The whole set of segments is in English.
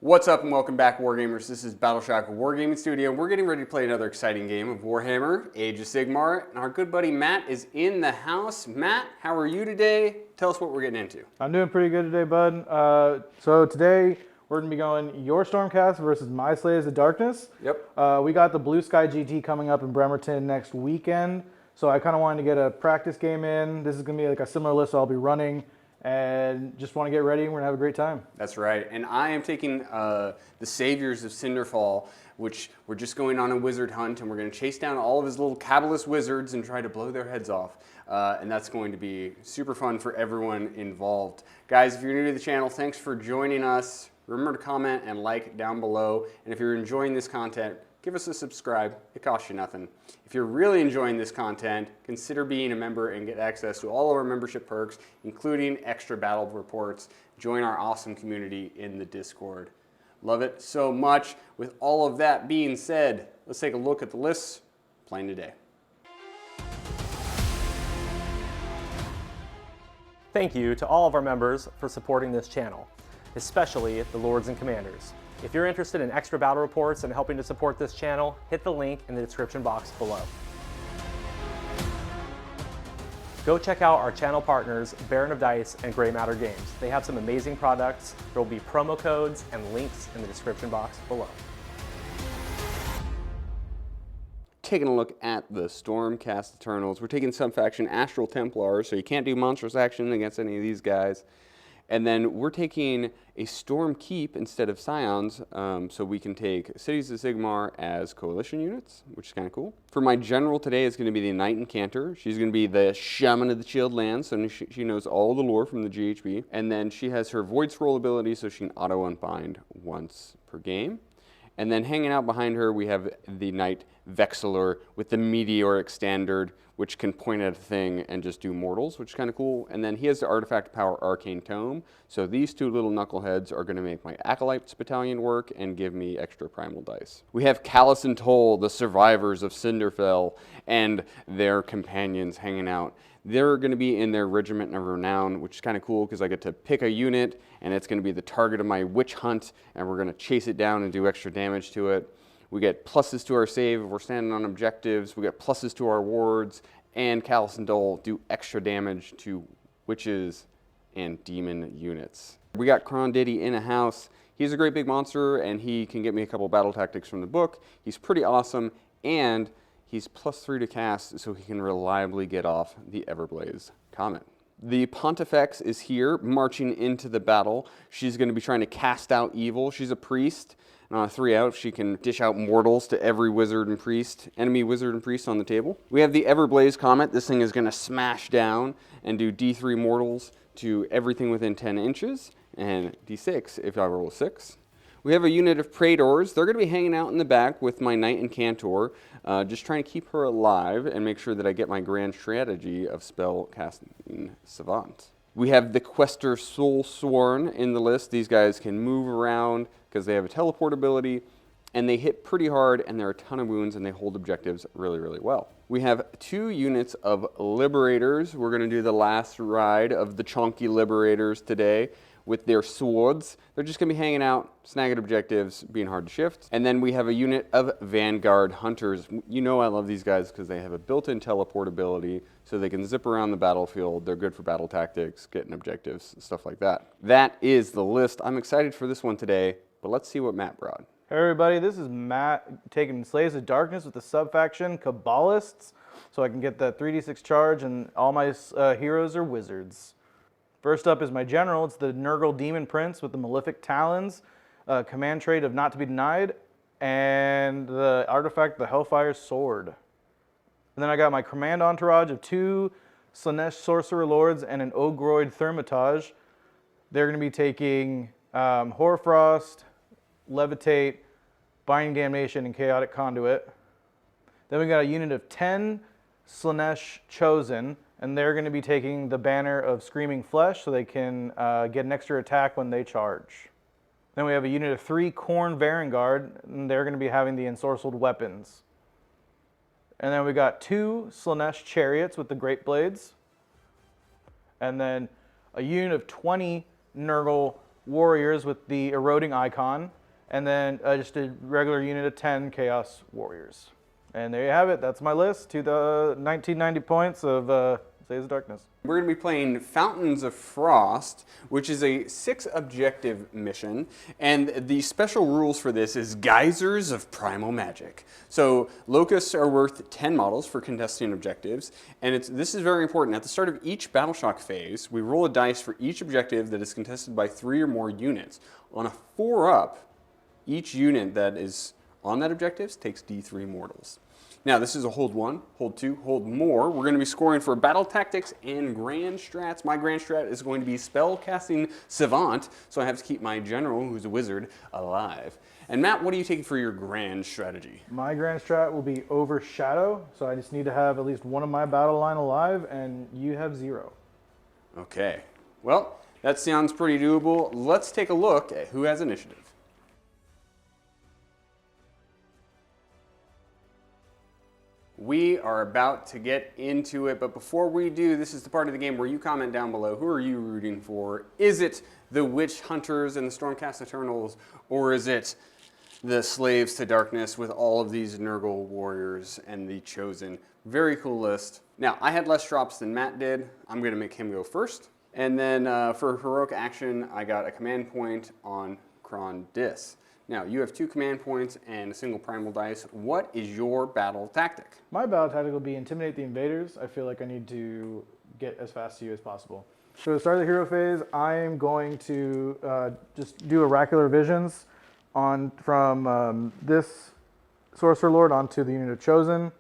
What's up and welcome back, Wargamers. This is Battleshock Wargaming Studio. We're getting ready to play another exciting game of Warhammer, Age of Sigmar, and our good buddy Matt is in the house. Matt, how are you today? Tell us what we're getting into. I'm doing pretty good today, bud. So today we're going to be going your Stormcast versus my Slaves of Darkness. Yep. We got the Blue Sky GT coming up in Bremerton next weekend, so I kind of wanted to get a practice game in. This is going to be like a similar list I'll be running, and just want to get ready and we're going to have a great time. That's right. And I am taking the Saviors of Cinderfall, which we're just going on a wizard hunt, and we're going to chase down all of his little Cabalist wizards and try to blow their heads off. And that's going to be super fun for everyone involved. Guys, if you're new to the channel, thanks for joining us. Remember to comment and like down below. And if you're enjoying this content, give us a subscribe. It costs you nothing. If you're really enjoying this content, consider being a member and get access to all of our membership perks, including extra battle reports. Join our awesome community in the Discord. Love it so much. With all of that being said, let's take a look at the lists playing today. Thank you to all of our members for supporting this channel, especially the Lords and Commanders. If you're interested in extra battle reports and helping to support this channel, hit the link in the description box below. Go check out our channel partners, Baron of Dice and Grey Matter Games. They have some amazing products. There will be promo codes and links in the description box below. Taking a look at the Stormcast Eternals. We're taking some faction Astral Templars, so you can't do monstrous action against any of these guys. And then we're taking a Storm Keep instead of Scions, so we can take Cities of Sigmar as coalition units, which is kind of cool. For my general today is going to be the Knight Incanter. She's going to be the Shaman of the Chilled Lands, so she knows all the lore from the GHB. And then she has her Void Scroll ability, so she can auto-unbind once per game. And then hanging out behind her, we have the Knight Vexillor with the Meteoric Standard, which can point at a thing and just do mortals, which is kind of cool. And then he has the Artifact Power Arcane Tome. So these two little knuckleheads are going to make my Acolytes Battalion work and give me extra primal dice. We have Callis and Toll, the survivors of Cinderfell, and their companions hanging out. They're going to be in their Regiment of Renown, which is kind of cool because I get to pick a unit, and it's going to be the target of my witch hunt, and we're going to chase it down and do extra damage to it. We get pluses to our save if we're standing on objectives. We get pluses to our wards, and Callis and Dole do extra damage to witches and demon units. We got Krondiddy in a house. He's a great big monster, and he can get me a couple battle tactics from the book. He's pretty awesome, and he's +3 to cast, so he can reliably get off the Everblaze Comet. The Pontifex is here, marching into the battle. She's going to be trying to cast out evil. She's a priest. And on a 3-out, she can dish out mortals to every wizard and priest, enemy wizard and priest on the table. We have the Everblaze Comet. This thing is going to smash down and do D3 mortals to everything within 10 inches, and D6 if I roll a 6. We have a unit of Praetors. They're going to be hanging out in the back with my Knight Incantor, just trying to keep her alive and make sure that I get my grand strategy of spell casting savant. We have the Quester Soulsworn in the list. These guys can move around because they have a teleport ability, and they hit pretty hard, and there are a ton of wounds, and they hold objectives really, really well. We have 2 units of Liberators. We're going to do the last ride of the Chonky Liberators today with their swords. They're just going to be hanging out, snagging objectives, being hard to shift. And then we have a unit of Vanguard Hunters. You know I love these guys because they have a built-in teleport ability, so they can zip around the battlefield. They're good for battle tactics, getting objectives, stuff like that. That is the list. I'm excited for this one today, but let's see what Matt brought. Hey everybody, this is Matt taking Slaves of Darkness with the sub-faction Cabalists, so I can get that 3d6 charge, and all my heroes are wizards. First up is my general. It's the Nurgle Demon Prince with the Malefic Talons, command trait of Not to be Denied, and the artifact, the Hellfire Sword. And then I got my command entourage of 2 Slaanesh Sorcerer Lords and an Ogroid Thermitage. They're going to be taking Hoarfrost, Levitate, Binding Damnation, and Chaotic Conduit. Then we got a unit of 10 Slaanesh Chosen, and they're going to be taking the banner of Screaming Flesh so they can get an extra attack when they charge. Then we have a unit of 3 Khorne Varangard, and they're going to be having the Ensorcelled Weapons. And then we got 2 Slaanesh Chariots with the Great Blades. And then a unit of 20 Nurgle warriors with the eroding icon, and then just a regular unit of 10 chaos warriors. And there you have it. That's my list to the 1990 points of Slaves of Darkness. We're going to be playing Fountains of Frost, which is a 6-objective mission, and the special rules for this is Geysers of Primal Magic. So locusts are worth 10 models for contesting objectives, and this is very important. At the start of each Battle Shock phase, we roll a dice for each objective that is contested by 3 or more units. On a 4-up, each unit that is on that objective takes D3 mortals. Now, this is a hold 1, hold 2, hold more. We're going to be scoring for battle tactics and grand strats. My grand strat is going to be spell casting savant, so I have to keep my general, who's a wizard, alive. And Matt, what are you taking for your grand strategy? My grand strat will be overshadow, so I just need to have at least one of my battle line alive, and you have 0. Okay. Well, that sounds pretty doable. Let's take a look at who has initiative. We are about to get into it, but before we do, this is the part of the game where you comment down below. Who are you rooting for? Is it the Witch Hunters and the Stormcast Eternals, or is it the Slaves to Darkness with all of these Nurgle warriors and the Chosen? Very cool list. Now, I had less drops than Matt did. I'm going to make him go first. And then for heroic action, I got a command point on Kron Dis. Now, you have 2 command points and a single primal dice. What is your battle tactic? My battle tactic will be Intimidate the Invaders. I feel like I need to get as fast to you as possible. So to start the hero phase, I am going to just do Oracular Visions from this Sorcerer Lord onto the unit of Chosen.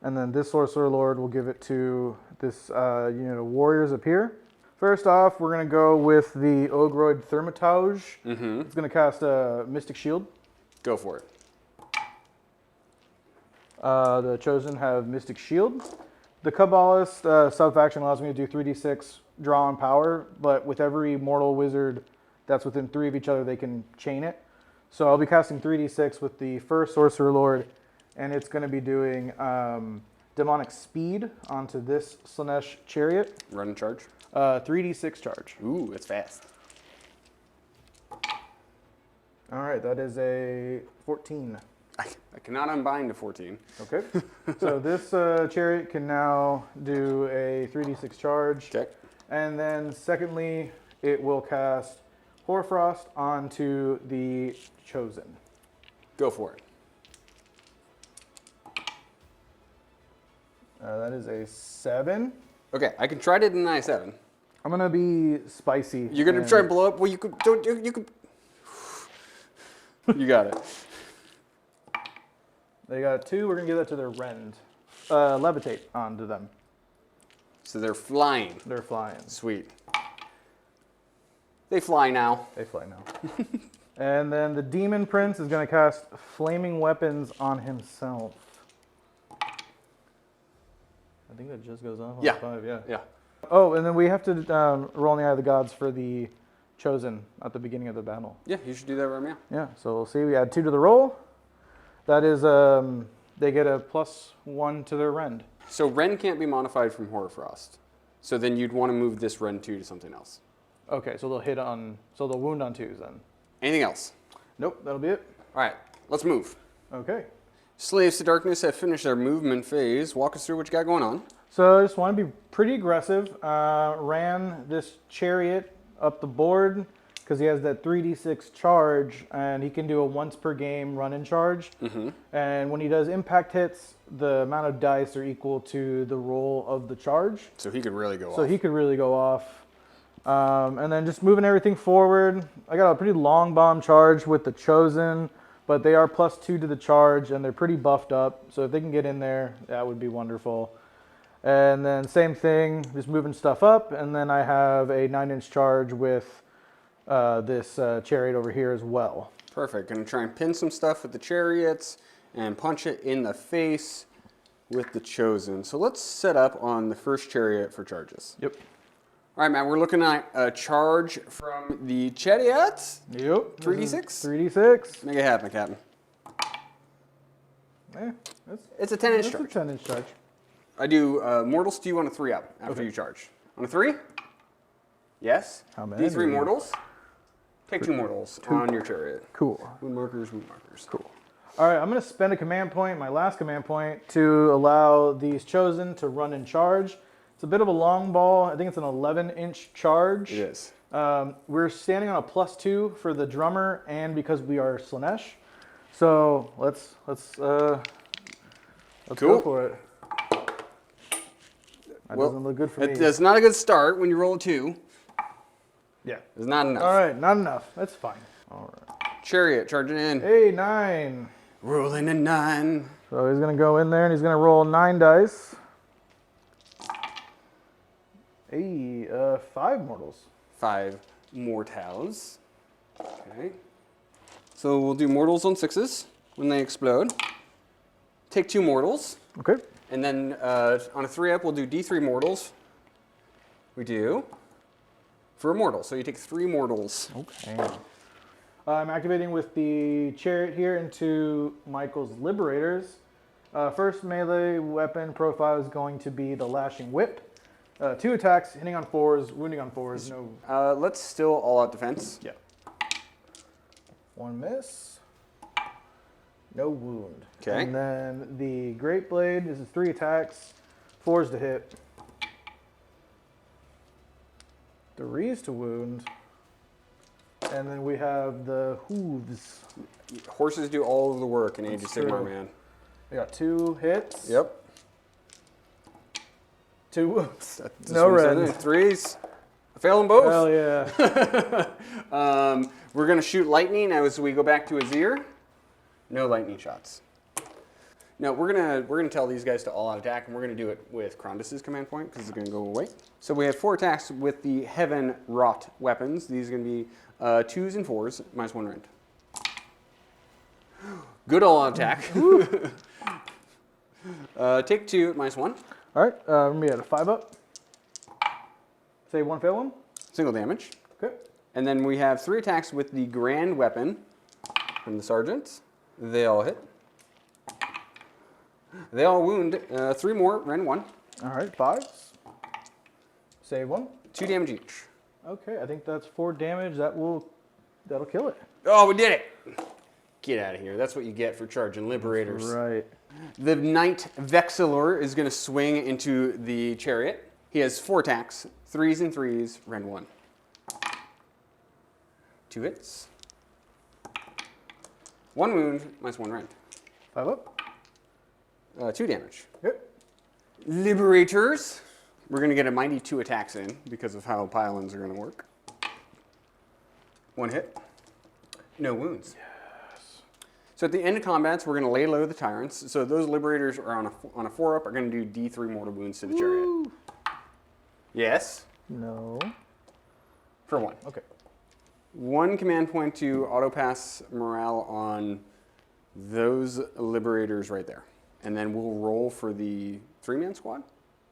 And then this Sorcerer Lord will give it to this unit of Warriors up here. First off, we're going to go with the Ogroid Thermitage. It's going to cast a Mystic Shield. Go for it. The Chosen have Mystic Shield. The Cabalists sub-faction allows me to do 3d6 draw on power, but with every mortal wizard that's within 3 of each other, they can chain it. So I'll be casting 3d6 with the first Sorcerer Lord, and it's going to be doing Demonic Speed onto this Slanesh Chariot. Run and charge. 3d6 charge. Ooh, it's fast. All right, that is a 14. I cannot unbind a 14. Okay. So this chariot can now do a 3d6 charge. Okay. And then secondly, it will cast Hoarfrost onto the Chosen. Go for it. That is a 7. Okay, I can try to deny 7. I'm gonna be spicy. You're gonna try and blow up? Well, you could. You could. You got it. They got 2. We're gonna give that to their Rend. Levitate onto them. So they're flying. They're flying. Sweet. They fly now. They fly now. And then the Demon Prince is gonna cast Flaming Weapons on himself. I think that just goes on. Yeah. 5, yeah. Yeah. Oh, and then we have to roll in the Eye of the Gods for the Chosen at the beginning of the battle. Yeah, you should do that right now. Yeah, so we'll see. We add 2 to the roll. That is, they get a +1 to their Rend. So Ren can't be modified from Hoarfrost. So then you'd want to move this Ren 2 to something else. Okay, so they'll wound on 2s then. Anything else? Nope, that'll be it. All right, let's move. Okay. Slaves to Darkness have finished their movement phase. Walk us through what you got going on. So I just want to be pretty aggressive. Ran this chariot up the board because he has that 3d6 charge, and he can do a once per game run and charge. And when he does impact hits, the amount of dice are equal to the roll of the charge. So he could really go off. So he could really go off. And then just moving everything forward. I got a pretty long bomb charge with the Chosen, but they are +2 to the charge, and they're pretty buffed up. So if they can get in there, that would be wonderful. And then same thing, just moving stuff up. And then I have a 9-inch charge with this chariot over here as well. Perfect. Gonna try and pin some stuff with the chariots and punch it in the face with the Chosen. So let's set up on the first chariot for charges. Yep. All right, Matt, we're looking at a charge from the chariots. Yep. 3d6? 3d6. Make it happen, Captain. It's a 10-inch That's a charge. 10-inch charge. I do mortals to you on a 3-up after you charge. On a 3? Yes. How many? D3 mortals. Take 2 mortals on your chariot. Cool. Wound markers, wound markers. Cool. All right, I'm going to spend a command point, my last command point, to allow these chosen to run and charge. It's a bit of a long ball. I think it's an 11-inch charge. It is. We're standing on a +2 for the drummer, and because we are Slanesh. So let's Cool. go for it. That doesn't look good for me. That's not a good start when you roll a 2. Yeah. It's not enough. All right, not enough. That's fine. All right. Chariot charging in. Hey, 9. Rolling a 9. So he's going to go in there, and he's going to roll 9 dice. Hey, 5 mortals. 5 mortals. Okay. So we'll do mortals on 6s when they explode. Take 2 mortals. Okay. And then on a 3-up, we'll do D3 mortals. We do. For a mortal. So you take 3 mortals. Okay. I'm activating with the chariot here into Michael's Liberators. First melee weapon profile is going to be the Lashing Whip. 2 attacks, hitting on 4s, wounding on 4s. No. Let's still all-out defense. Yeah. 1 miss. No wound. Okay. And then the Great Blade, this is 3 attacks, 4s to hit. 3s to wound. And then we have the hooves. Horses do all of the work in Age of Sigmar, true. man. I got 2 hits. Yep. 2 wounds. This No one's red. in 3s. I fail them both. Hell yeah. We're gonna shoot lightning as we go back to Azir. No lightning shots. No, we're gonna tell these guys to all-out attack, and we're gonna do it with Krondus' command point because it's gonna go away. So we have 4 attacks with the Heaven Wrought weapons. These are gonna be 2s and 4s, -1 rend. Good all-out attack. Take 2 at -1. All right, we're going to be at a 5-up. Say 1 fail one. Single damage. Okay. And then we have 3 attacks with the Grand Weapon from the Sergeants. They all hit. They all wound. 3 more, rend 1. All right, 5s. Save 1. 2 damage each. Okay, I think that's 4 damage. That'll kill it. Oh, we did it! Get out of here. That's what you get for charging Liberators. Right. The Knight Vexillor is going to swing into the chariot. He has 4 attacks, 3s and 3s, rend 1. 2 hits. 1 wound, -1 rend. 5-up. 2 damage. Okay. Liberators. We're going to get a mighty 2 attacks in because of how pylons are going to work. 1 hit. No wounds. Yes. So at the end of combats, we're going to lay low the tyrants. So those liberators are on a 4-up are going to do D3 mortal wounds to the chariot. Woo. Yes. No. For 1. Okay. 1 command point to auto pass morale on those liberators right there. And then we'll roll for the 3-man squad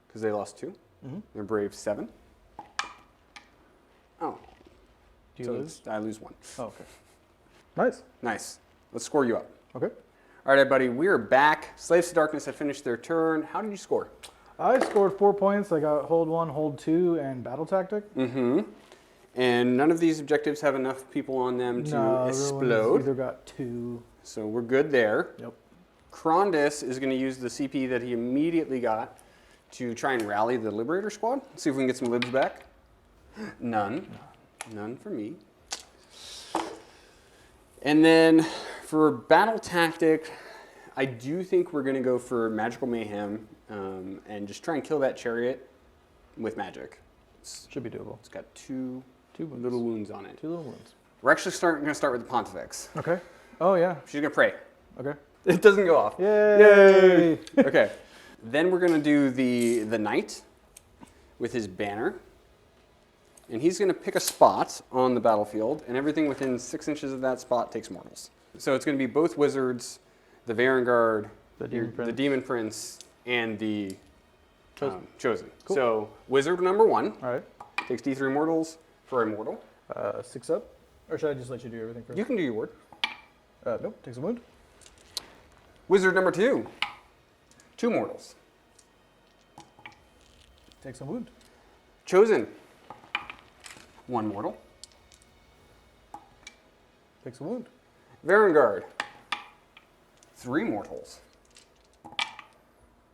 because they lost 2. They're brave 7. Oh. Do you So lose? I lose 1. Oh, okay. Nice. Nice. Let's score you up. Okay. All right, everybody, we are back. Slaves to Darkness have finished their turn. How did you score? I scored 4 points. I got hold 1, hold 2, and battle tactic. And none of these objectives have enough people on them to No, explode. everyone's either got 2. So we're good there. Yep. Krondus is going to use the CP that he immediately got to try and rally the Liberator squad. See if we can get some libs back. None. None for me. And then for battle tactic, I do think we're going to go for Magical Mayhem and just try and kill that chariot with magic. Should be doable. It's got 2 wounds. little wounds on it. 2 little wounds. We're actually going to start with the Pontifex. Okay. Oh, yeah. She's going to pray. Okay. It doesn't go off. Yay! Okay. Then we're going to do the knight with his banner. And he's going to pick a spot on the battlefield, and everything within 6 inches of that spot takes mortals. So it's going to be both wizards, the Varangard, the Demon Prince, and the Chosen. Cool. So wizard number 1 All right. takes D3 mortals for a mortal. 6 up. Or should I just let you do everything first? You can do your word. Nope. Takes a wound. Wizard number 2, 2 mortals. Takes a wound. Chosen, 1 mortal. Takes a wound. Varangard. 3 mortals.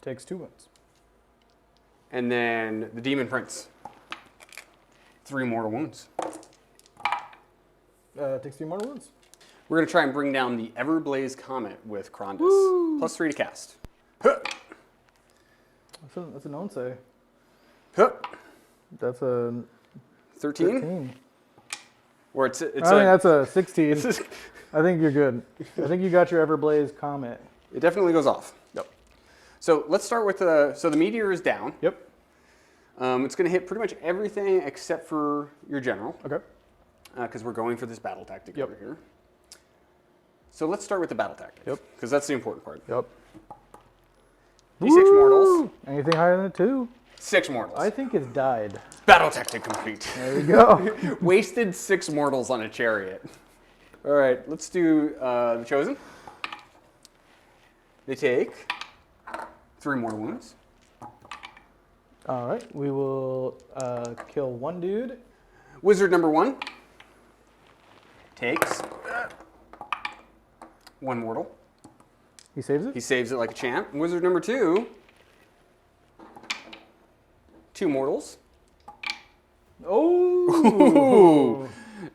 Takes 2 wounds. And then the Demon Prince. 3 mortal wounds. Takes 3 mortal wounds. We're going to try and bring down the Everblaze Comet with Krondys. Woo! Plus 3 to cast. Huh. That's a known say. Huh. That's a 13? 13. Or it's I think that's a 16. I think you're good. I think you got your Everblaze Comet. It definitely goes off. Yep. So let's start with so the meteor is down. Yep. It's going to hit pretty much everything except for your general. Okay. Because we're going for this battle tactic Yep. over here. So let's start with the battle tactic. Yep. Because that's the important part. Yep. D6 mortals. Anything higher than a 2? 6 mortals. I think it's died. Battle tactic complete. There we go. Wasted 6 mortals on a chariot. All right, let's do the Chosen. They take 3 mortal wounds. All right, we will kill 1 dude. Wizard number 1 takes 1 mortal. He saves it. He saves it like a champ. Wizard number 2, 2 mortals. Oh!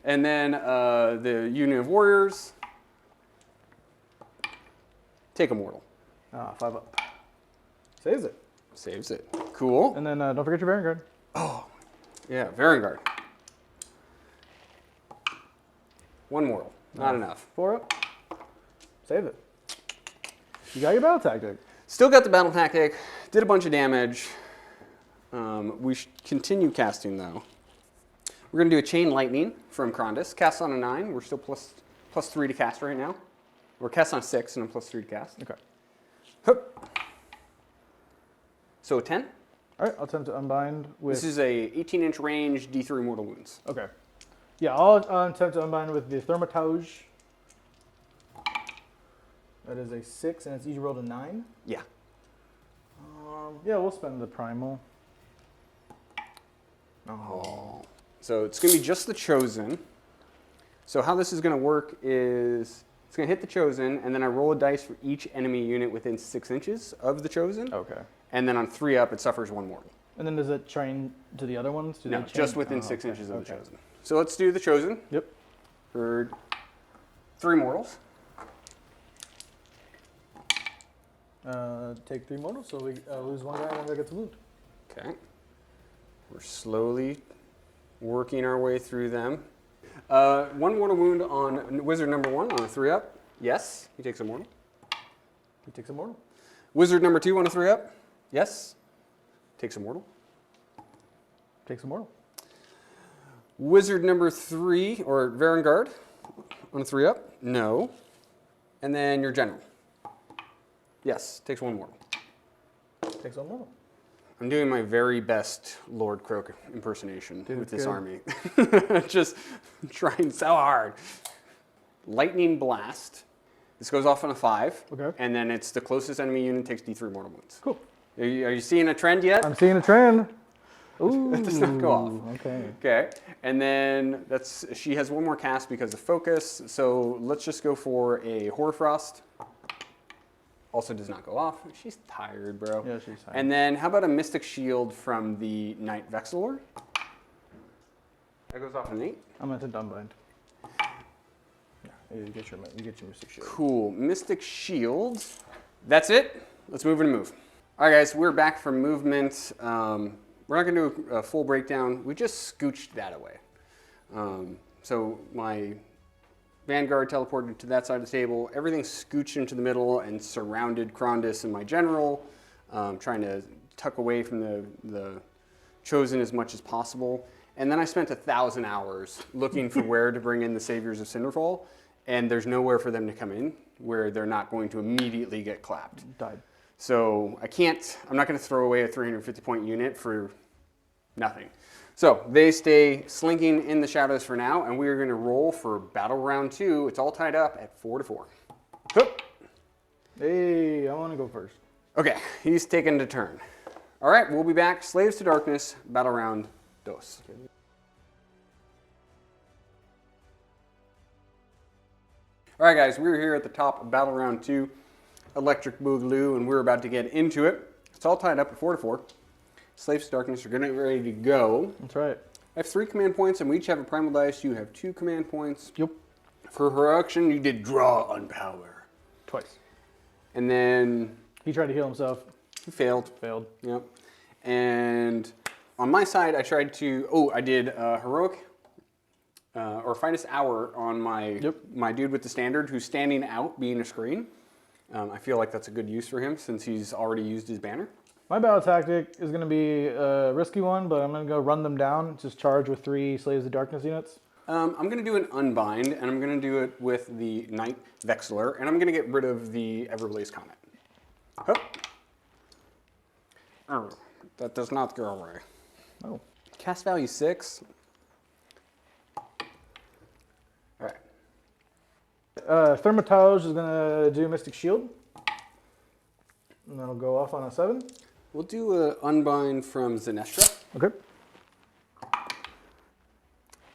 And then the Union of Warriors take a mortal. 5 up. Saves it. Saves it. Cool. And then don't forget your Vanguard. Yeah, Varangard. 1 mortal. Not enough. 4 up. Save it. You got your battle tactic. Still got the battle tactic. Did a bunch of damage. We should continue casting though. We're going to do a Chain Lightning from Krondys. Cast on a 9. We're still plus 3 to cast right now. We're cast on a 6 and I'm plus 3 to cast. Okay. Hup. So a 10. All right, I'll attempt to unbind with... This is a 18-inch range, D3 mortal wounds. Okay. Yeah, I'll attempt to unbind with the Thermatage. That is a 6, and it's easy roll to 9. Yeah. Yeah, we'll spend the Primal. Oh. So it's going to be just the Chosen. So how this is going to work is it's going to hit the Chosen, and then I roll a dice for each enemy unit within 6 inches of the Chosen. Okay. And then on 3 up, it suffers 1 mortal. And then does it train to the other ones? Do No, they chain? just within Oh, 6 okay, inches of the okay. Chosen. So let's do the Chosen Yep. for 3 mortals. Take 3 mortals, so we lose 1 guy and 1 guy gets a wound. Okay. We're slowly working our way through them. 1 mortal wound on Wizard number 1 on a 3 up. Yes, he takes a mortal. He takes a mortal. Wizard number 2 on a 3 up. Yes, takes a mortal. Takes a mortal. Wizard number 3, or Varangard, on a 3 up. No. And then your general. Yes, takes 1 mortal. Takes 1 mortal. I'm doing my very best Lord Croak impersonation Dude, with this good. army. Just trying so hard. Lightning Blast. This goes off on a 5. Okay. And then it's the closest enemy unit takes D3 mortal wounds. Cool. Are you seeing a trend yet? I'm seeing a trend. Ooh. That does not go off. Okay. Okay. And then she has 1 more cast because of focus. So let's just go for a Hoarfrost. Also does not go off. She's tired, bro. Yeah, she's tired. And then how about a Mystic Shield from the Knight Vexilor? That goes off an 8. I'm going to attempt to unbind. Yeah, you get your Mystic Shield. Cool. Mystic Shield. That's it. Let's move into move. All right, guys, we're back from movement. We're not going to do a full breakdown. We just scooched that away. So my Vanguard teleported to that side of the table. Everything scooched into the middle and surrounded Krondys and my general, trying to tuck away from the Chosen as much as possible. And then I spent 1,000 hours looking for where to bring in the Saviors of Cinderfall, and there's nowhere for them to come in where they're not going to immediately get clapped. Died. So I'm not going to throw away a 350-point unit for nothing. So they stay slinking in the shadows for now, and we are going to roll for battle round 2. It's all tied up at 4-4. Hup. Hey, I want to go first. Okay, he's taking the turn. All right, we'll be back. Slaves to Darkness, battle round 2. All right, guys, we're here at the top of Battle Round 2, Electric Boogaloo, and we're about to get into it. It's all tied up at 4-4. Slaves to Darkness are getting ready to go. That's right. I have 3 command points, and we each have a primal dice. You have 2 command points. Yep. For her action, you did draw on power. Twice. And then He tried to heal himself. he failed. Failed. Yep. And on my side, I tried to, I did heroic or finest hour on my dude with the standard who's standing out being a screen. I feel like that's a good use for him since he's already used his banner. My battle tactic is going to be a risky one, but I'm going to go run them down. Just charge with 3 Slaves of Darkness units. I'm going to do an Unbind, and I'm going to do it with the Knight Vexler, and I'm going to get rid of the Everblaze Comet. Oh. Oh, that does not go away. Oh. Cast value 6. All right. Thermatage is going to do Mystic Shield. And that'll go off on a 7. We'll do an Unbind from Zenestra. Okay.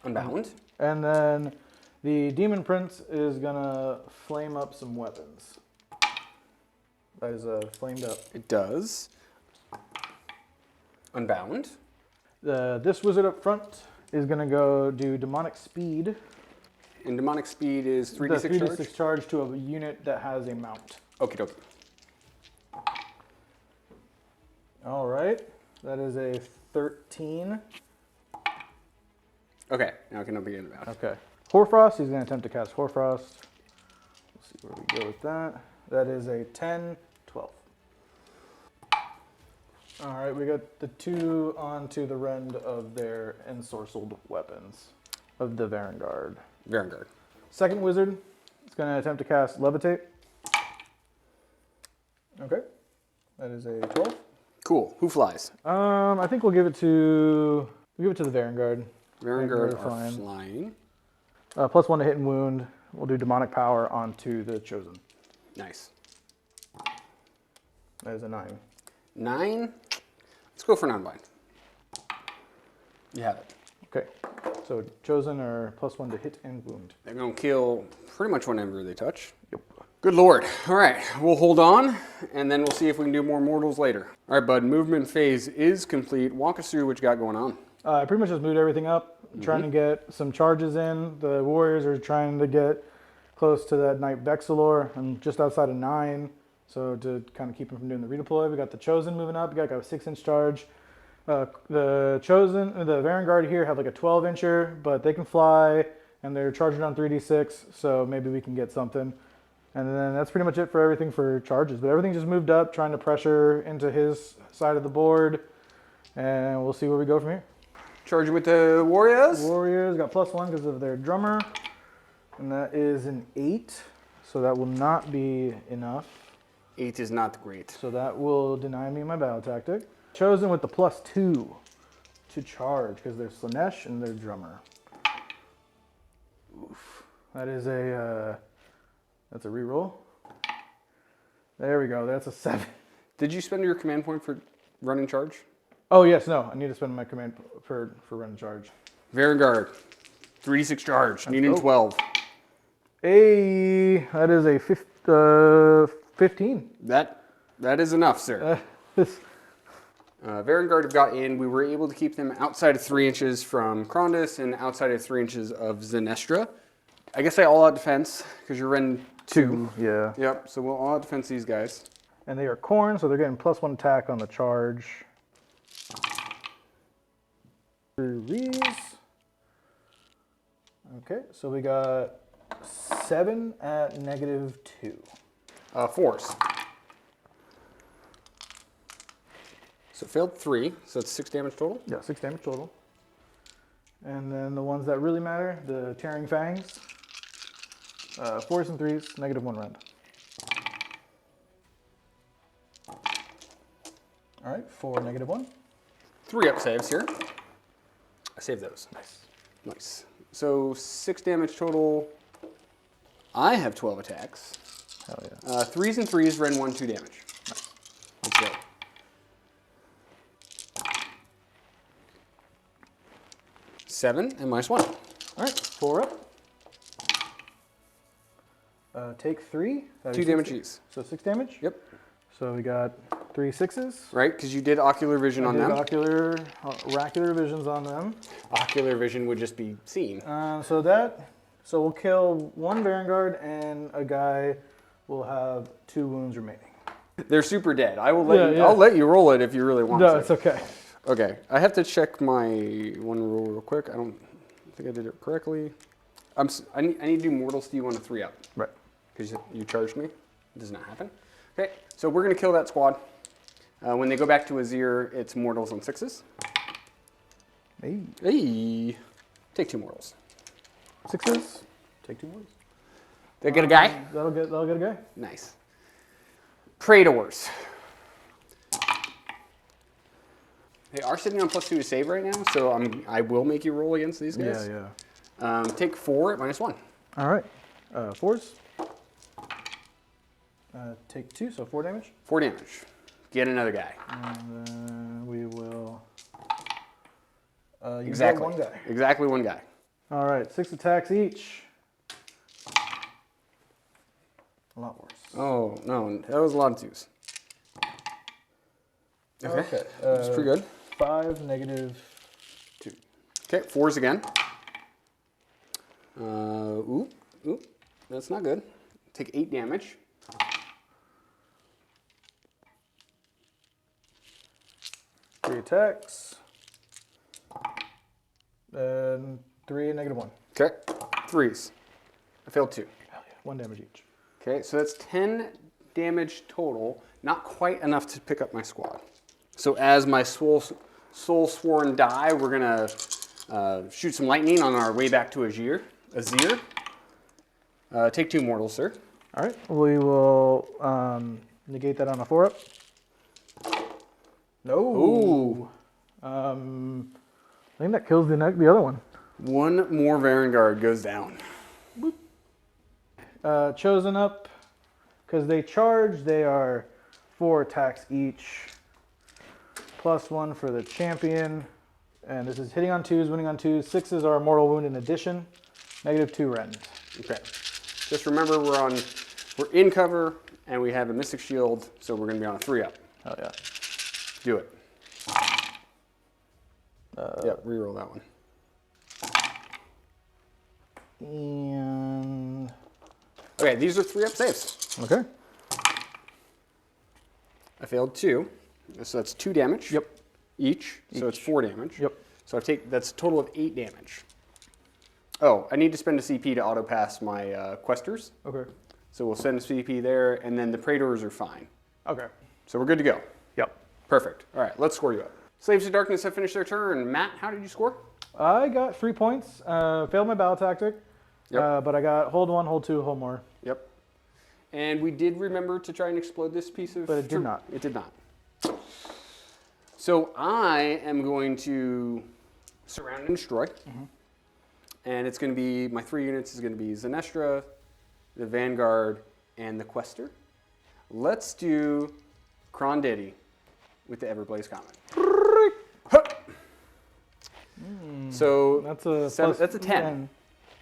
Unbound. And then the Demon Prince is going to flame up some weapons. That is flamed up. It does. Unbound. This wizard up front is going to go do Demonic Speed. And Demonic Speed is 3d6 The 3d6 charge? charge to a unit that has a mount. Okie dokie. All right. That is a 13. Okay, now I can begin about. Okay. Hoarfrost, he's going to attempt to cast Hoarfrost. Let's see where we go with that. That is a 10, 12. All right, we got the 2 onto the rend of their ensorcelled weapons of the Varangard. Varangard. Second wizard is going to attempt to cast Levitate. Okay. That is a 12. Cool. Who flies? I think we'll give it to the Varangard. Varangard are flying. flying. +1 to hit and wound. We'll do Demonic Power onto the Chosen. Nice. That is a 9. 9. Let's go for an Unbind. You have it. Okay. So Chosen are +1 to hit and wound. They're going to kill pretty much whenever they touch. Yep. Good lord. All right, we'll hold on, and then we'll see if we can do more mortals later. All right, bud, movement phase is complete. Walk us through what you got going on. I pretty much just moved everything up, trying to get some charges in. The Warriors are trying to get close to that Knight Vexilor. I'm just outside of 9, so to kind of keep them from doing the redeploy. We got the Chosen moving up. We got a 6-inch charge. The Chosen, the Varangard here have like a 12-incher, but they can fly, and they're charging on 3d6, so maybe we can get something. And then that's pretty much it for everything for charges. But everything just moved up, trying to pressure into his side of the board, and we'll see where we go from here. Charging with the Warriors. Warriors got +1 because of their drummer, and that is an 8, so that will not be enough. 8 is not great. So that will deny me my battle tactic. Chosen with the +2 to charge because there's Slanesh and their drummer. Oof. That is that's a reroll. There we go. That's a 7. Did you spend your command point for run and charge? Oh yes, no. I need to spend my command for run and charge. Varangard, 3d6 charge, needing 12. Hey, that is a 15. That is enough, sir. Varangard have got in. We were able to keep them outside of 3 inches from Krondus and outside of 3 inches of Zenestra. I guess I all-out defense because you're in 2. Yeah. Yep, so we'll all-out defense these guys. And they are corn, so they're getting +1 attack on the charge. Reese. Okay, so we got 7 at -2. Force. So failed 3, so that's 6 damage total. Yeah, 6 damage total. And then the ones that really matter, the Tearing Fangs. 4s and 3s, -1 rend. All right, for -1. 3 up saves here. I saved those. Nice. Nice. So 6 damage total. I have 12 attacks. Hell yeah. 3s and 3s, Ren 1, 2 damage. Nice. Let's go. 7 and -1. All right, 4 up. Take 3. 2 damage each. So 6 damage? Yep. So we got 3 6s. Right, because you did ocular vision on them. Oracular visions on them. Ocular vision would just be seen. So we'll kill 1 Vanguard and a guy will have 2 wounds remaining. They're super dead. I will let you. I'll let you roll it if you really want to. No, it's okay. Okay, I have to check my one roll real quick. I don't think I did it correctly. I need to do mortals to you on a 3-up. Right. Because you charged me. It does not happen. Okay, so we're going to kill that squad. When they go back to Azir, it's mortals on 6s. Hey. Hey. Take 2 mortals. 6s. Take 2 mortals. They get a guy? That'll get a guy. Nice. Praetors. They are sitting on +2 to save right now, so I will make you roll against these guys. Yeah. Take 4 at -1. All right. 4s. Take 2, so 4 damage. 4 damage. Get another guy. And then we will. Exactly. 1 guy. Exactly 1 guy. All right. 6 attacks each. A lot worse. Oh, no. That was a lot of 2s. Okay. That's pretty good. 5 -2. Okay, 4s again. Ooh. That's not good. Take 8 damage. Three attacks. And 3 -1. Okay, 3s. I failed 2. Hell yeah. 1 damage each. Okay, so that's 10 damage total. Not quite enough to pick up my squad. So as my soul sworn die, we're gonna shoot some lightning on our way back to Azir. Take 2 mortals, sir. All right. We will negate that on a 4-up. No. Ooh. I think that kills the other one. 1 more Vanguard goes down. Chosen up, because they charge, they are 4 attacks each. +1 for the champion. And this is hitting on 2s, winning on 2s. 6s are a mortal wound in addition. -2 rend. Okay. Just remember we're in cover and we have a Mystic Shield, so we're gonna be on a 3-up. Oh yeah. Do it. Yep, reroll that one. And Okay, these are 3-up saves. okay. I failed 2, so that's 2 damage. Yep. Each, so it's 4 damage. Yep. So that's a total of 8 damage. Oh, I need to spend a CP to auto pass my questers. Okay. So we'll send a CP there, and then the Praetors are fine. Okay. So we're good to go. Yep. Perfect. All right, let's score you up. Slaves of Darkness have finished their turn. Matt, how did you score? I got 3 points. Failed my battle tactic. Yep. But I got hold 1, hold 2, hold more. Yep. And we did remember to try and explode this piece of... But it did not. It did not. So I am going to surround and destroy. Mm-hmm. And it's going to be, my 3 units is going to be Zenestra, the Vanguard, and the Quester. Let's do Krondiddy with the Everblaze Comet. So That's a that's a 10.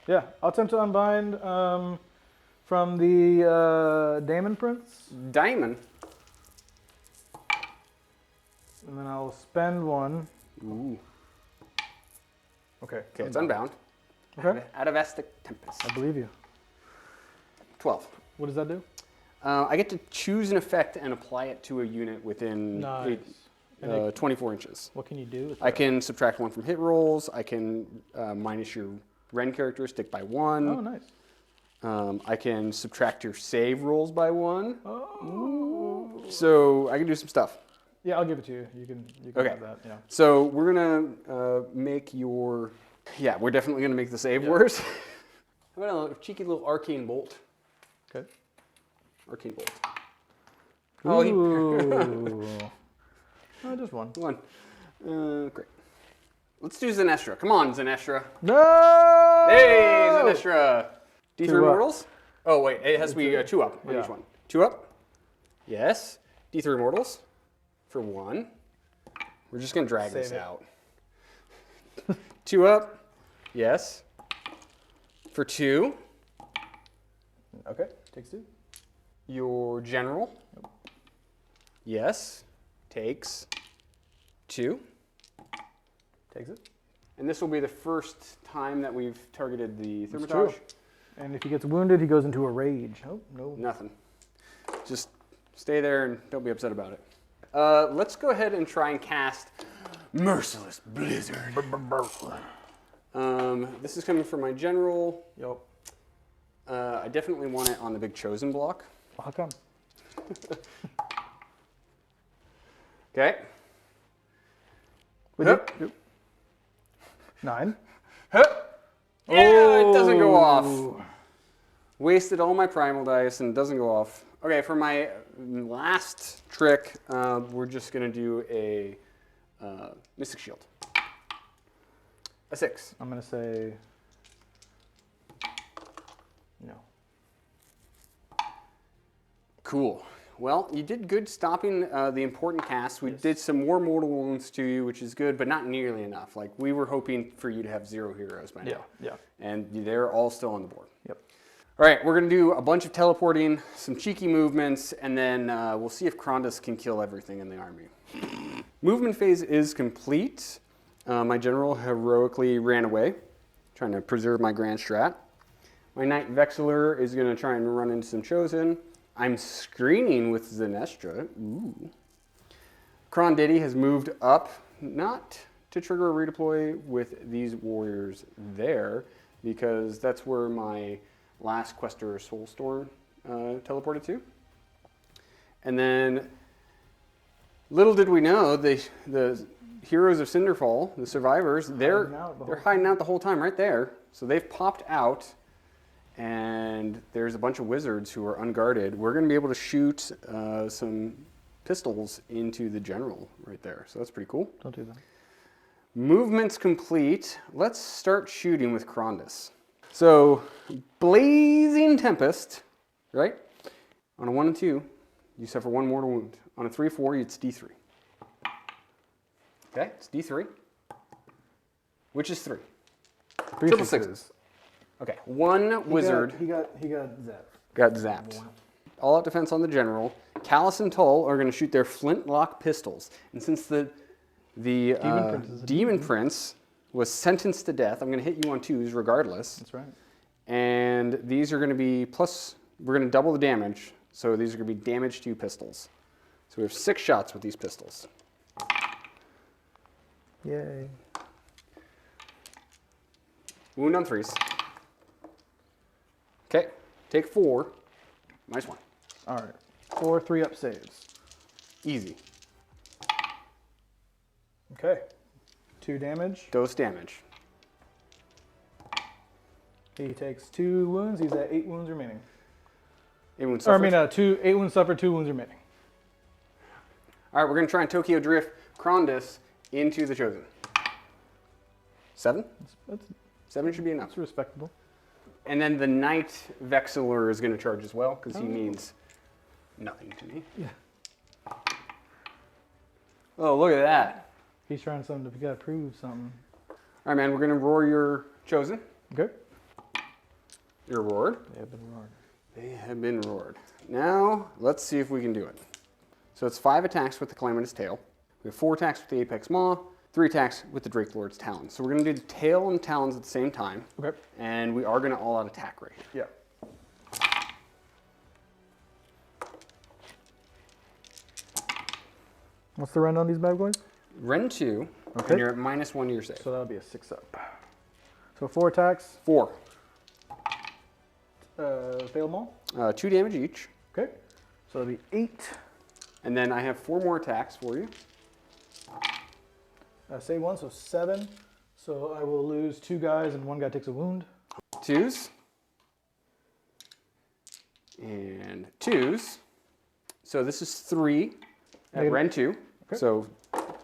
Yeah, I'll attempt to unbind from the Daemon Prince, Diamond. and then I'll spend 1. Ooh. Okay. Okay, it's unbound. Okay. Atavastic Tempest. I believe you. 12. What does that do? I get to choose an effect and apply it to a unit within Nice. 24 inches. What can you do with I that? can subtract 1 from hit rolls. I can minus your Ren characteristic by 1. Oh, nice. I can subtract your save rolls by 1. Oh. So I can do some stuff. Yeah, I'll give it to you. You can Okay. have that. Yeah. So we're gonna make your. Yeah, we're definitely gonna make the save worse. How about a cheeky little arcane bolt? Okay. Arcane bolt. Ooh. Oh, just 1. 1. Great. Let's do Zenestra. Come on, Zenestra. No! Hey, Zenestra. D3 2 up. mortals? Oh, wait. It has to be 2 up on Yeah. each one. 2 up? Yes. D3 mortals for 1. We're just going to drag this Save it. out. 2 up? Yes. For 2. Okay. Takes 2. Your general, yes, takes 2. Takes it. And this will be the first time that we've targeted the It's Thermitage. true. And if he gets wounded, he goes into a rage. Oh, no. Nothing. Just stay there and don't be upset about it. Let's go ahead and try and cast Merciless Blizzard. This is coming from my general. Yep. I definitely want it on the big chosen block. How come? Okay. Yep. 9. Yeah, it doesn't go off. Wasted all my primal dice and it doesn't go off. Okay, for my last trick, we're just gonna do a Mystic Shield. A 6. I'm going to say no. Cool. Well, you did good stopping the important cast. We did some more mortal wounds to you, which is good, but not nearly enough. Like, we were hoping for you to have 0 heroes by now. Yeah. And they're all still on the board. Yep. All right, we're going to do a bunch of teleporting, some cheeky movements, and then we'll see if Krondus can kill everything in the army. Movement phase is complete. My general heroically ran away, trying to preserve my grand strat. My Knight Vexillor is going to try and run into some Chosen. I'm screening with Zenestra. Ooh. Kronditty has moved up, not to trigger a redeploy with these warriors there, because that's where my last Questor Soulstorm teleported to. And then, little did we know, the heroes of Cinderfall, the survivors, they're hiding out the whole time right there. So they've popped out. And there's a bunch of wizards who are unguarded. We're going to be able to shoot some pistols into the general right there. So that's pretty cool. Don't do that. Movement's complete. Let's start shooting with Krondus. So, Blazing Tempest, right? On a 1 and 2, you suffer 1 mortal wound. On a 3-4, it's D3. Okay, it's D3. Which is 3. 3 Triple sixes. Okay, 1 wizard He got zapped. got zapped. All out defense on the general. Callis and Tull are going to shoot their flintlock pistols. And since the Demon Prince was sentenced to death, I'm going to hit you on 2s regardless. That's right. And these are going to be plus, we're going to double the damage. So these are going to be damage 2 pistols. So we have 6 shots with these pistols. Yay. Wound on 3s. Okay, take 4. Nice one. All right. 4 3-up saves. Easy. Okay. 2 damage. Dose damage. He takes 2 wounds. He's at 8 wounds remaining. 8 wounds Or, I suffered. mean, 8 wounds suffered, 2 wounds remaining. All right, we're going to try and Tokyo Drift Krondus into the Chosen. 7? That's 7 should be enough. respectable. And then the Knight Vexillor is going to charge as well, because he means nothing to me. Yeah. Oh, look at that. He's trying something to gotta prove something. All right, man, we're going to roar your Chosen. Okay. You're roared. They have been roared. They have been roared. Now, let's see if we can do it. So it's 5 attacks with the Calamitous Tail. We have 4 attacks with the Apex Maw, 3 attacks with the Drake Lord's Talons. So we're going to do the tail and talons at the same time. Okay. And we are going to all-out attack right here. Yeah. What's the run on these bad boys? Ren 2, Okay. and you're at -1 to your save. So that'll be a 6-up. So 4 attacks. 4. Fail them all. 2 damage each. Okay. So that'll be 8. And then I have 4 more attacks for you. Save 1, so 7. So I will lose 2 guys and 1 guy takes a wound. 2s. And 2s. So this is 3 at Negative. Ren 2. Okay. So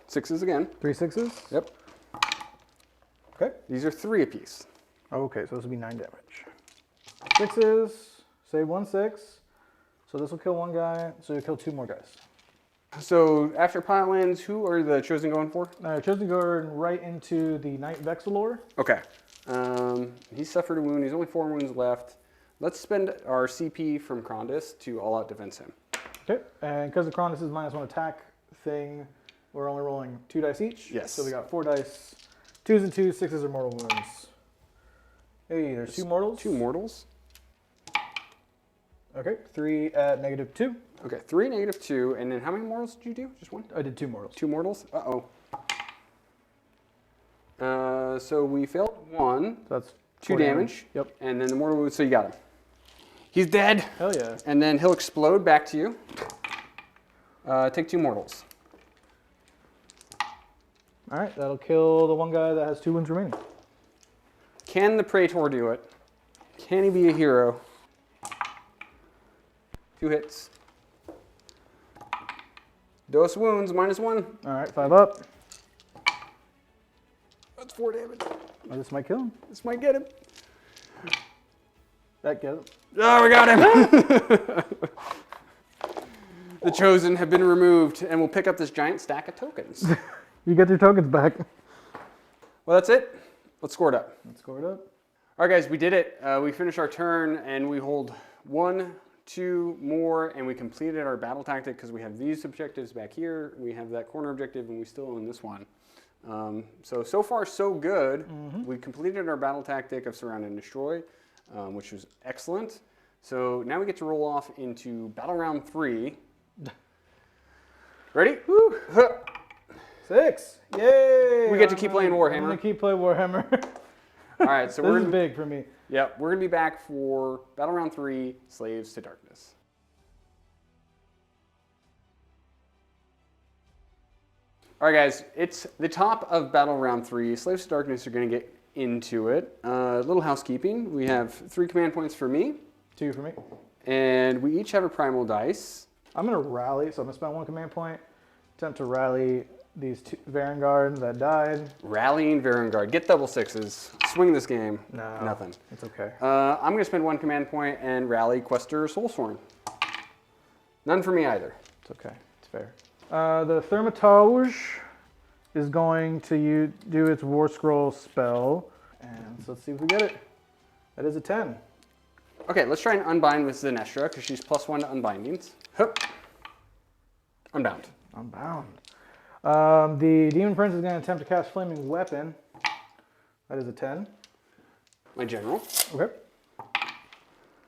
6s again. 3 6s. Yep. Okay. These are 3 apiece. Okay, so this will be 9 damage. 6s. Save 1 6. So this will kill 1 guy. So you'll kill 2 more guys. So after pile ends, who are the Chosen going for? Chosen going right into the Knight Vexillor. Okay. He suffered a wound. He's only 4 wounds left. Let's spend our CP from Krondis to all-out defense him. Okay, and because the Cronus is -1 attack thing, we're only rolling 2 dice each. Yes. So we got 4 dice. 2s and 2s, 6s are mortal wounds. Hey, there's 2 mortals. 2 mortals. Okay, 3 at -2. Okay, 3, -2, and then how many mortals did you do? Just 1? I did 2 mortals. 2 mortals? Uh-oh. So we failed 1. So that's 2 4 damage. Yep. And then the mortal wound, so you got him. He's dead. Hell yeah. And then he'll explode back to you. Take 2 mortals. All right, that'll kill the one guy that has 2 wounds remaining. Can the Praetor do it? Can he be a hero? 2 hits. Dose wounds, -1. All right, 5 up. That's 4 damage. Oh, this might kill him. This might get him. That gets him. Oh, we got him! The Chosen have been removed, and we'll pick up this giant stack of tokens. You get your tokens back. Well, that's it. Let's score it up. Let's score it up. All right, guys, we did it. We finished our turn, and we hold 1, 2 more, and we completed our battle tactic because we have these objectives back here. We have that corner objective, and we still own this one. So far, so good. We completed our battle tactic of Surround and Destroy, which was excellent. So now we get to roll off into Battle Round 3. Ready? Woo. 6. Yay! We get to keep playing Warhammer. I'm gonna keep playing Warhammer. All right, so This is big for me. Yep, we're gonna be back for Battle Round 3, Slaves to Darkness. All right, guys, it's the top of Battle Round 3. Slaves to Darkness are gonna get into it. A little housekeeping. We have 3 command points for me, 2 for me. and we each have a primal dice. I'm gonna rally, so I'm gonna spend 1 command point. Attempt to rally these 2 Varanguards that died. Rallying Varangard. Get double 6s. Swing this game. No. Nothing. It's okay. I'm gonna spend 1 command point and rally Quester Soulsworn. None for me either. It's okay. It's fair. The Thermatage is going to do its War Scroll spell. And so let's see if we get it. That is a 10. Okay, let's try and unbind with Zenestra, because she's +1 to unbindings. Hup. Unbound. I'm bound. The Demon Prince is going to attempt to cast Flaming Weapon. That is a 10. My general. Okay.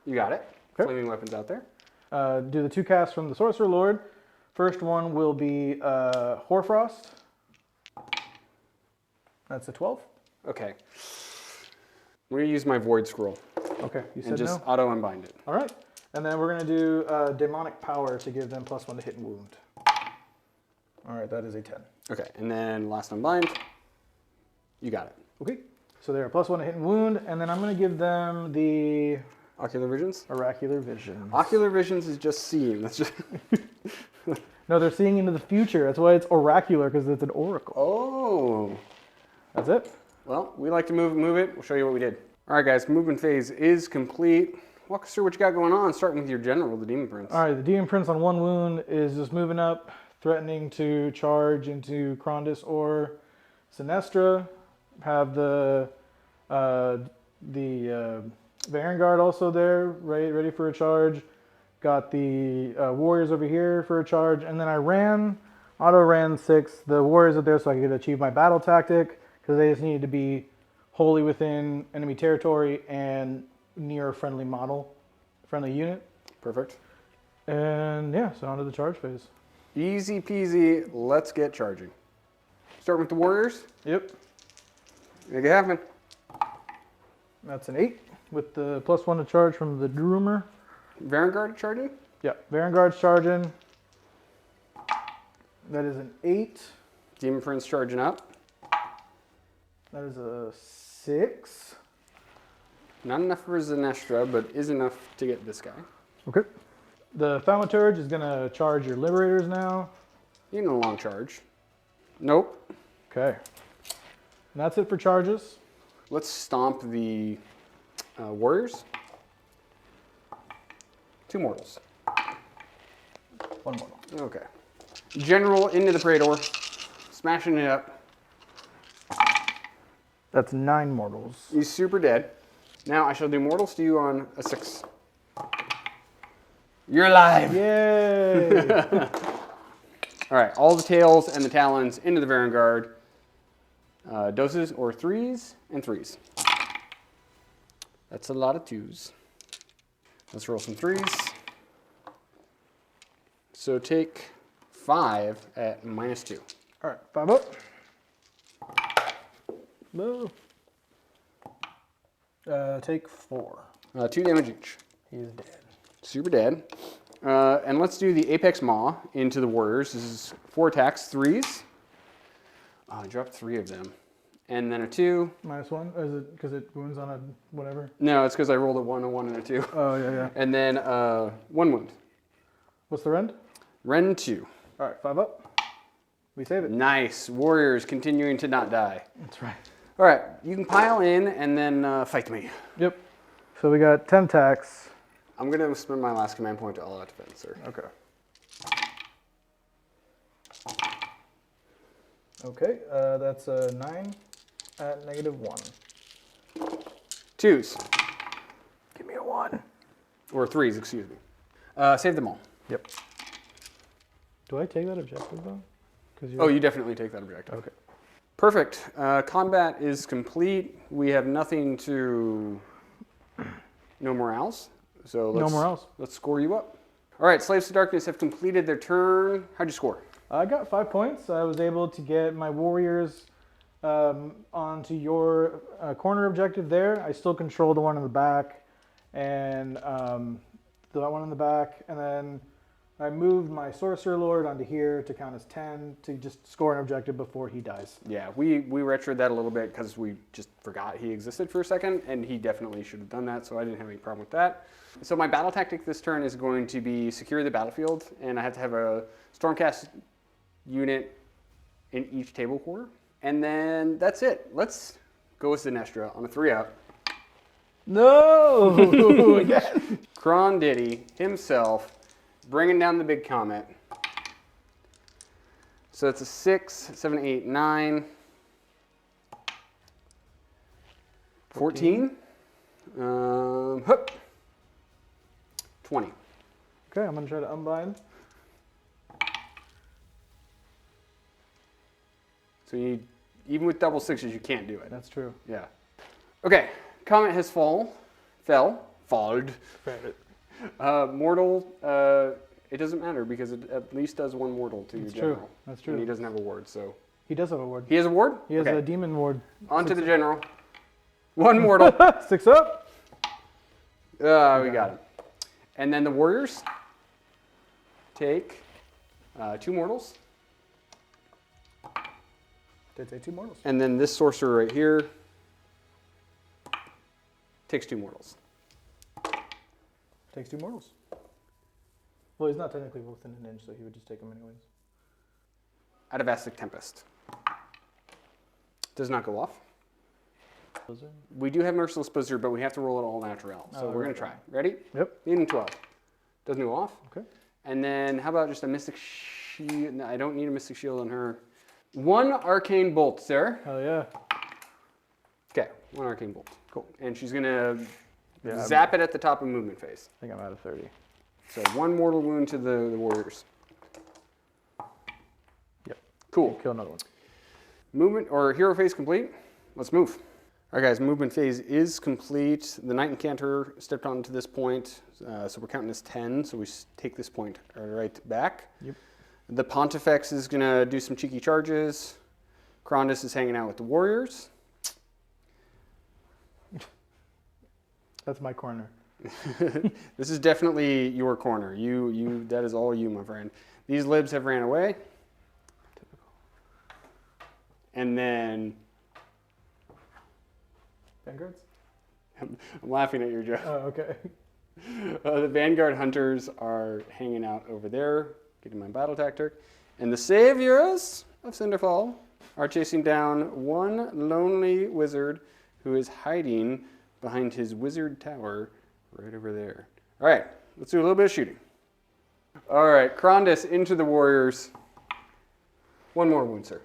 You got it. Okay. Flaming weapons out there. Do the 2 casts from the Sorcerer Lord. First one will be Hoarfrost. That's a 12. Okay. I'm going to use my Void Scroll Okay, you said and just no. auto unbind it. All right. And then we're going to do Demonic Power to give them +1 to hit and wound. All right, that is a 10. Okay, and then last unbind. You got it. Okay. So they're +1 to hit and wound, and then I'm going to give them the Ocular Visions? Oracular Vision. Ocular Visions is just seeing. That's just. No, they're seeing into the future. That's why it's oracular, because it's an oracle. Oh. That's it. Well, we like to move it. We'll show you what we did. All right, guys, movement phase is complete. Walk us through what you got going on, starting with your general, the Demon Prince. All right, the Demon Prince on 1 wound is just moving up, threatening to charge into Krondis or Sinestra. Have the Vanguard also there, ready for a charge. Got the Warriors over here for a charge, and then I auto ran 6. The Warriors are there so I could achieve my battle tactic, because they just needed to be wholly within enemy territory and near a friendly unit. Perfect. And yeah, so on to the charge phase. Easy peasy. Let's get charging. Start with the Warriors. Yep. Make it happen. That's an 8 with the +1 to charge from the Droomer. Vanguard charging. Yeah, Vanguard's charging. That is an 8. Demon Prince charging up. That is a 6. Not enough for Zenestra, but is enough to get this guy. Okay. The Thaumaturge is going to charge your Liberators now. You need a long charge. Nope. Okay. And that's it for charges. Let's stomp the Warriors. 2 mortals. 1 mortal. Okay. General into the Praetor. Smashing it up. That's 9 mortals. He's super dead. Now I shall do mortals to you on a 6. You're alive! Yay! All right, all the tails and the talons into the Vanguard. Doses or 3s and 3s. That's a lot of 2s. Let's roll some 3s. So take 5 at -2. All right, 5 up. No. Take 4. 2 damage each. He's dead. Super dead. And let's do the Apex Maw into the Warriors. This is 4 attacks, 3s. I dropped 3 of them. And then a 2. -1? Or is it because it wounds on a whatever? No, it's because I rolled a 1, a 1, and a 2. Oh, yeah. And then 1 wound. What's the rend? Rend 2. All right, 5 up. We save it. Nice. Warriors continuing to not die. That's right. All right, you can pile in and then fight me. Yep. So we got 10 attacks. I'm going to spend my last command point to all-out defense, sir. Okay. Okay, that's a 9 at -1. 2s. Give me a 1. Or 3s, excuse me. Save them all. Yep. Do I take that objective though? Oh, you definitely take that objective. Okay. Perfect. Combat is complete. We have nothing to... No morales. So No morales. Let's score you up. All right, Slaves to Darkness have completed their turn. How'd you score? I got 5 points. I was able to get my warriors onto your corner objective there. I still control the one in the back and the one in the back. And then I moved my Sorcerer Lord onto here to count as 10 to just score an objective before he dies. Yeah, we retroed that a little bit because we just forgot he existed for a second, and he definitely should have done that, so I didn't have any problem with that. So my battle tactic this turn is going to be secure the battlefield, and I have to have a Stormcast unit in each table core. And then that's it. Let's go with Sinestra on a 3-up. No! Again. Kron Diddy himself bringing down the big comet. So it's a 6, 7, 8, 9, 14. Hup. 20. Okay, I'm going to try to unbind. So you need, even with double 6s, you can't do it. That's true. Yeah. Okay, comet has falled. Mortal, it doesn't matter because it at least does 1 mortal to your general. True. That's true. And he doesn't have a ward, so. He does have a ward. He has a ward? He has Okay. a demon ward. On to the general. 1 mortal. 6 up. We got him. And then the warriors take 2 mortals. Did say 2 mortals. And then this sorcerer right here takes 2 mortals. Takes 2 mortals. Well, he's not technically within an inch, so he would just take them anyways. Atavastic Tempest. Does not go off. Blizzard? We do have Merciless Blizzard, but we have to roll it all natural. So we're going to try. Ready? Yep. Needing 12. Doesn't go off. Okay. And then how about just a Mystic Shield? No, I don't need a Mystic Shield on her. 1 Arcane Bolt, sir. Hell yeah. Okay, 1 Arcane Bolt. Cool. And she's going to Yeah, zap it at the top of movement phase. I think I'm out of 30. So 1 mortal wound to the warriors. Yep. Cool. Kill another one. Movement or hero phase complete. Let's move. All right, guys, movement phase is complete. The Knight Incanter stepped on to this point, so we're counting as 10, so we take this point right back. Yep. The Pontifex is going to do some cheeky charges. Krondus is hanging out with the warriors. That's my corner. This is definitely your corner. That is all you, my friend. These libs have ran away. Typical. And then Vanguards? I'm laughing at your joke. Oh, okay. The Vanguard Hunters are hanging out over there, getting my battle tactic. And the Saviors of Cinderfall are chasing down 1 lonely wizard who is hiding behind his wizard tower right over there. All right, let's do a little bit of shooting. All right, Krondus into the warriors. 1 more wound, sir.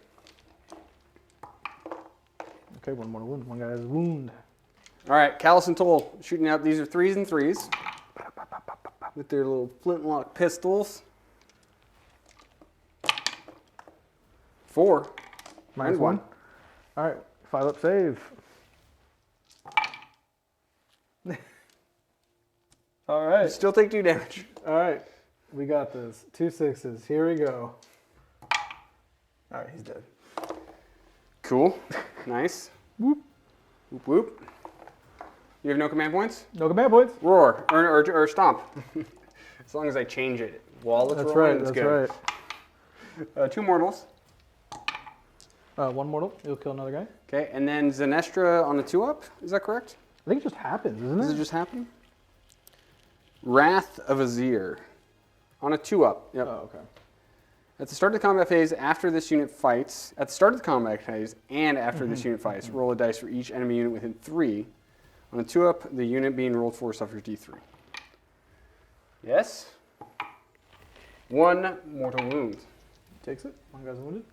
Okay, 1 more wound. 1 guy has a wound. All right, Callis and Toll shooting out. These are 3s and 3s with their little flintlock pistols. 4. Minus And 1. All right, 5 up save. All right. Still take 2 damage. All right. We got this. 2 6s. Here we go. All right, he's dead. Cool. Nice. Whoop. Whoop, whoop. You have no command points? No command points. Roar. Or stomp. As long as I change it while it's That's rolling, right. it's That's good. right. 2 mortals. 1 mortal. You'll kill another guy. Okay, and then Zenestra on the 2-up. Is that correct? I think it just happens, isn't Does it? it just happen? Wrath of Azir on a 2-up. Yep. Oh, okay. At the start of the combat phase, after this unit fights, at the start of the combat phase and after this unit fights, roll a dice for each enemy unit within 3. On a 2-up, the unit being rolled for suffers D3. Yes. 1 mortal wound. Takes it. 1 guy's wounded.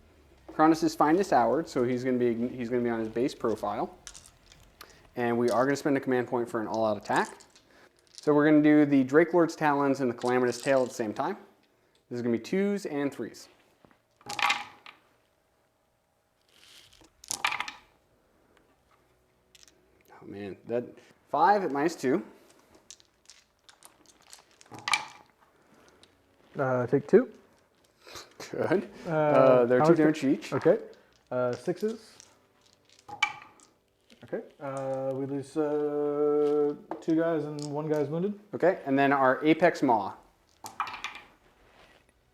Cronus' finest hour, so he's going to be on his base profile. And we are going to spend a command point for an all-out attack. So we're going to do the Drake Lord's Talons and the Calamitous Tail at the same time. This is going to be 2s and 3s. Oh man, that 5 at -2. Take 2. Good. They're how 2 much damage each. Okay. 6s. Okay. We lose 2 guys and 1 guy's wounded. Okay, and then our Apex Maw.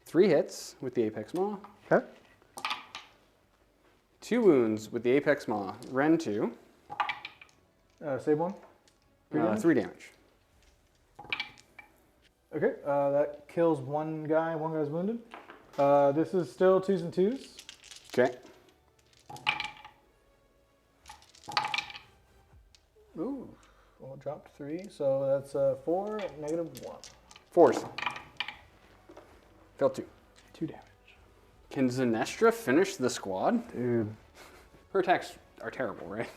3 hits with the Apex Maw. Okay. 2 wounds with the Apex Maw. Ren 2. Save 1. 3 damage. Okay. That kills 1 guy. 1 guy's wounded. This is still 2s and 2s. Okay. Ooh. Well, it dropped 3, so that's 4, -1. 4s. Fell 2. 2 damage. Can Zenestra finish the squad? Dude. Her attacks are terrible, right?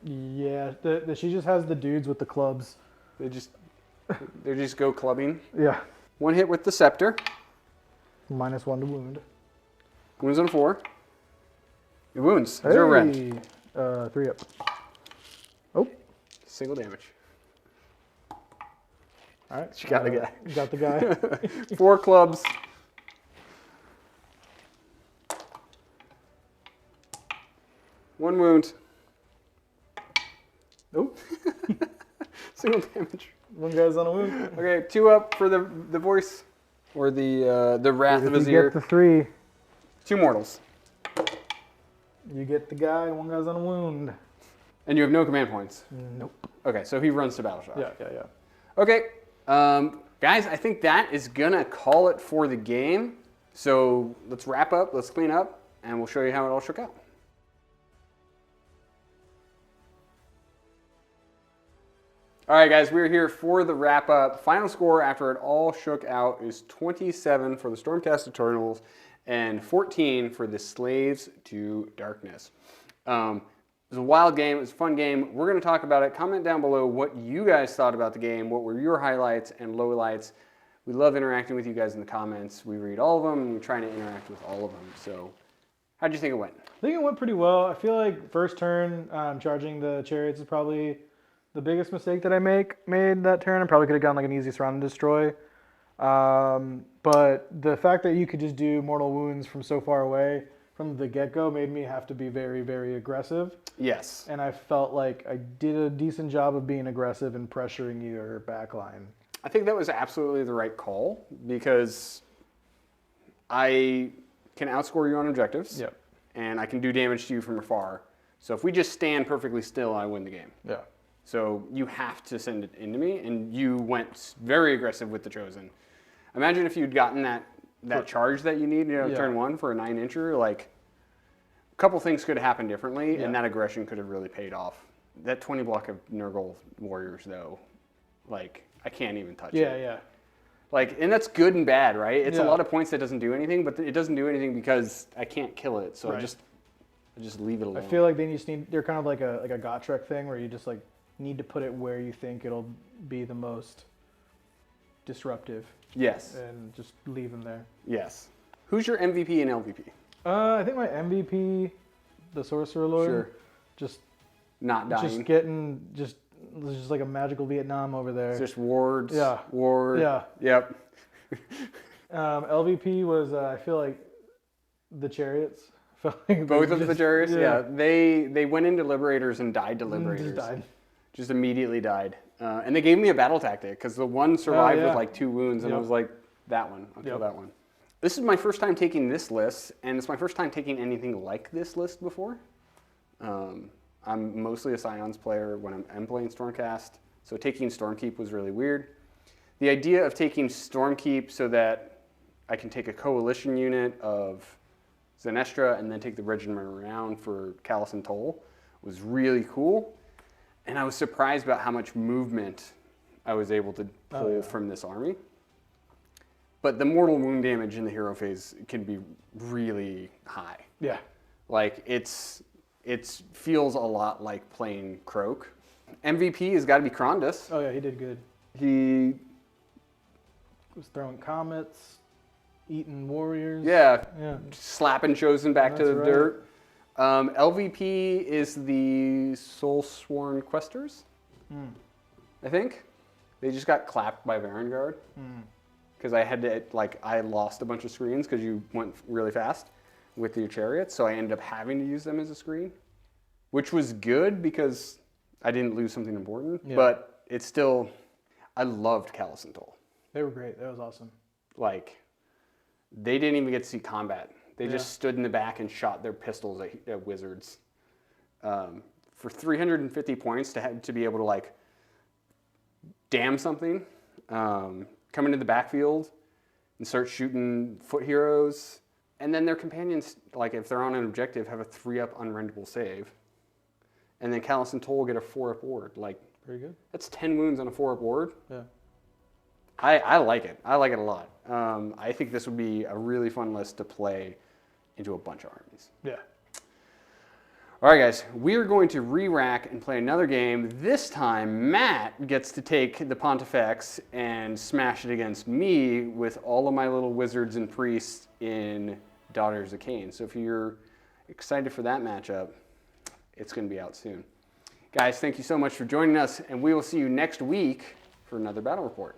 Yeah, she just has the dudes with the clubs. they just go clubbing. Yeah. 1 hit with the Scepter. -1 to wound. Wounds on 4. It wounds. 0 ren. 3 up. Oh. Single damage. All right. She got the guy. Got the guy. 4 clubs. One wound. Oh. Single damage. 1 guy's on a wound. Okay, 2 up for the voice, or the Wrath of If you get Azir. the 3, 2 mortals, you get the guy. 1 guy's on a wound. and you have no command points. Nope. Okay, so he runs to battle shock. Yeah. Okay, guys, I think that is gonna call it for the game. So let's wrap up, let's clean up, and we'll show you how it all shook out. All right, guys, we're here for the wrap up. Final score after it all shook out is 27 for the Stormcast Eternals and 14 for the Slaves to Darkness. It was a wild game. It was a fun game. We're going to talk about it. Comment down below what you guys thought about the game. What were your highlights and lowlights? We love interacting with you guys in the comments. We read all of them, and we're trying to interact with all of them. So how do you think it went? I think it went pretty well. I feel like first turn, charging the chariots is probably the biggest mistake that I made that turn. I probably could have gone like an easy surround and destroy. But the fact that you could just do mortal wounds from so far away from the get-go made me have to be very, very aggressive. Yes. And I felt like I did a decent job of being aggressive and pressuring your backline. I think that was absolutely the right call because I can outscore you on objectives. Yep. And I can do damage to you from afar. So if we just stand perfectly still, I win the game. Yeah. So you have to send it into me, and you went very aggressive with the Chosen. Imagine if you'd gotten that charge that you need, Yeah. turn 1 for a 9-incher. Like, a couple things could have happened differently, Yeah. and that aggression could have really paid off. That 20 block of Nurgle warriors, though, like, I can't even touch it. Yeah. Like, and that's good and bad, right? It's a Yeah. lot of points that doesn't do anything, but it doesn't do anything because I can't kill it. So Right. I just leave it alone. I feel like they just need, they're kind of like a Gotrek thing where you just like need to put it where you think it'll be the most disruptive, Yes. and just leave them there. Yes. Who's your MVP and LVP? I think my MVP, the Sorcerer Lord, Sure. just Not dying. just getting just like a magical Vietnam over there. Just wards. Yeah. Ward. Yeah. Yep. LVP was I feel like the Chariots. Felt like Both they of the just- Chariots. Yeah. They went into Liberators and died to Liberators. Just died. Just immediately died. And they gave me a battle tactic because the one survived yeah. with like 2 wounds, and I Yep. was like, that one. I'll kill Yep. that one. This is my first time taking this list, and it's my first time taking anything like this list before. I'm mostly a Scions player when I'm playing Stormcast, so taking Stormkeep was really weird. The idea of taking Stormkeep so that I can take a coalition unit of Zenestra and then take the regiment around for Callis and Toll was really cool. And I was surprised about how much movement I was able to pull from this army. But the mortal wound damage in the hero phase can be really high. Yeah. Like it feels a lot like playing Croak. MVP has got to be Krondus. Oh yeah, he did good. He, Was throwing comets, eating warriors. yeah, Yeah. slapping Chosen back to That's the right. dirt. LVP is the Soulsworn Questers, I think. They just got clapped by Varangard. Because I had to, I lost a bunch of screens because you went really fast with your chariots, so I ended up having to use them as a screen, which was good because I didn't lose something important, Yeah. but it's still, I loved Callis and Toll. They were great. That was awesome. They didn't even get to see combat. They Yeah. just stood in the back and shot their pistols at wizards. For 350 points to be able to, damn something, come into the backfield and start shooting foot heroes. And then their companions, if they're on an objective, have a 3-up unrendable save. And then Callis and Toll get a 4-up ward. Pretty good. That's 10 wounds on a 4-up ward. Yeah. I like it. I like it a lot. I think this would be a really fun list to play into a bunch of armies. Yeah. All right, guys, we are going to re-rack and play another game. This time, Matt gets to take the Pontifex and smash it against me with all of my little wizards and priests in Daughters of Cain. So if you're excited for that matchup, it's going to be out soon. Guys, thank you so much for joining us, and we will see you next week for another battle report.